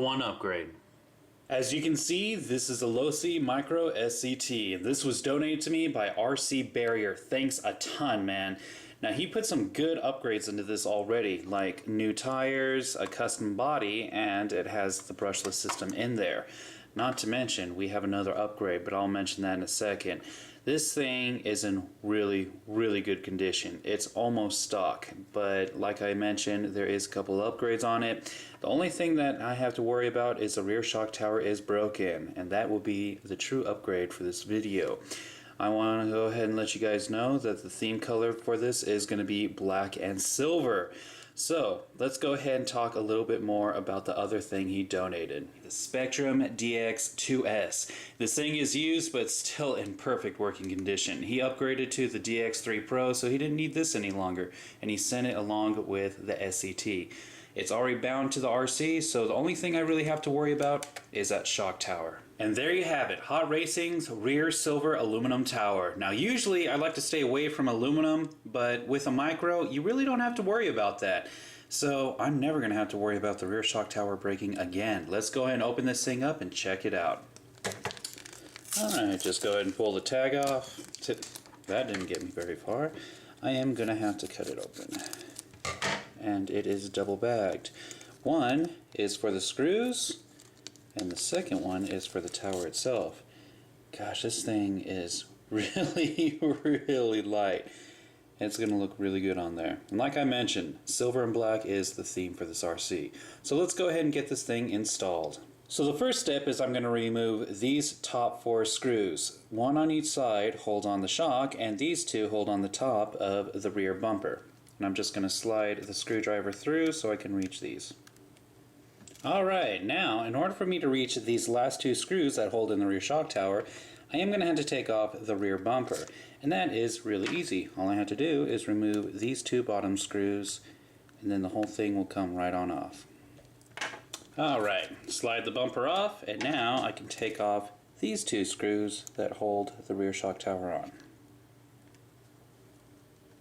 1 upgrade. As you can see, this is a Losi Micro SCT. This was donated to me by rcbarrier. Thanks a ton, man. Now he put some good upgrades into this already, like new tires, a custom body, and it has the brushless system in there. Not to mention, we have another upgrade, but I'll mention that in a second. This thing is in really, really good condition. It's almost stock, but like I mentioned, there is a couple upgrades on it. The only thing that I have to worry about is the rear shock tower is broken, and that will be the true upgrade for this video. I want to go ahead and let you guys know that the theme color for this is going to be black and silver. So let's go ahead and talk a little bit more about the other thing he donated. The Spectrum DX2S. This thing is used but still in perfect working condition. He upgraded to the DX3 Pro, so he didn't need this any longer, and he sent it along with the SCT. It's already bound to the RC, so the only thing I really have to worry about is that shock tower. And there you have it, Hot Racing's rear silver aluminum tower. Now usually I like to stay away from aluminum, but with a micro you really don't have to worry about that. So I'm never going to have to worry about the rear shock tower breaking again. Let's go ahead and open this thing up and check it out. Alright, just go ahead and pull the tag off. That didn't get me very far. I am going to have to cut it open. And it is double bagged. One is for the screws, and the second one is for the tower itself. Gosh, this thing is really, really light. It's going to look really good on there. And like I mentioned, silver and black is the theme for this RC. So let's go ahead and get this thing installed. So the first step is I'm going to remove these top 4 screws. One on each side hold on the shock, and these 2 hold on the top of the rear bumper. And I'm just going to slide the screwdriver through so I can reach these. Alright, now in order for me to reach these last 2 screws that hold in the rear shock tower, I am going to have to take off the rear bumper. And that is really easy. All I have to do is remove these 2 bottom screws, and then the whole thing will come right on off. Alright, slide the bumper off, and now I can take off these 2 screws that hold the rear shock tower on.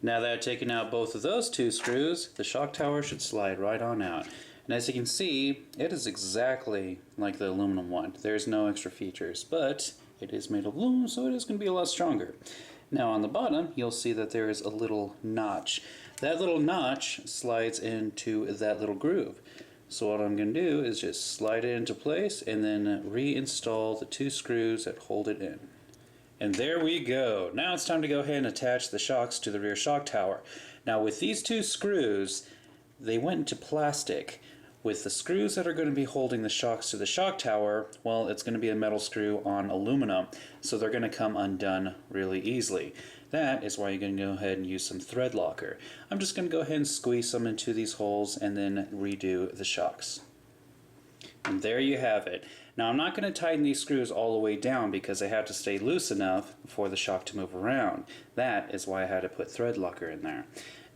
Now that I've taken out both of those 2 screws, the shock tower should slide right on out. And as you can see, it is exactly like the aluminum one. There's no extra features, but it is made of aluminum, so it is going to be a lot stronger. Now on the bottom, you'll see that there is a little notch. That little notch slides into that little groove. So what I'm going to do is just slide it into place and then reinstall the 2 screws that hold it in. And there we go. Now it's time to go ahead and attach the shocks to the rear shock tower. Now with these 2 screws, they went into plastic. With the screws that are going to be holding the shocks to the shock tower, well, it's going to be a metal screw on aluminum, so they're going to come undone really easily. That is why you're going to go ahead and use some thread locker. I'm just going to go ahead and squeeze some into these holes and then redo the shocks. And there you have it. Now I'm not going to tighten these screws all the way down because they have to stay loose enough for the shock to move around. That is why I had to put thread locker in there.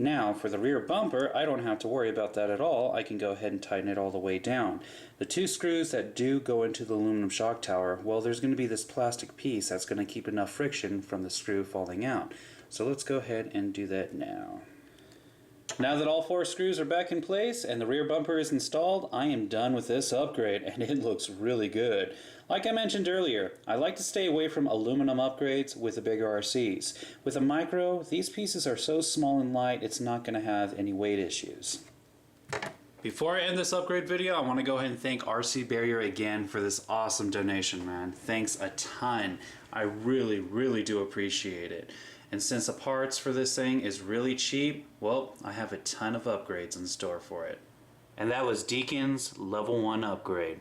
Now for the rear bumper, I don't have to worry about that at all. I can go ahead and tighten it all the way down. The 2 screws that do go into the aluminum shock tower, well, there's going to be this plastic piece that's going to keep enough friction from the screw falling out. So let's go ahead and do that now. Now that all 4 screws are back in place and the rear bumper is installed, I am done with this upgrade, and it looks really good. Like I mentioned earlier, I like to stay away from aluminum upgrades with the bigger RCs. With a micro, these pieces are so small and light, it's not going to have any weight issues. Before I end this upgrade video, I want to go ahead and thank rcbarrier again for this awesome donation, man. Thanks a ton. I really, really do appreciate it. And since the parts for this thing is really cheap, well, I have a ton of upgrades in store for it. And that was Decon's Level 1 upgrade.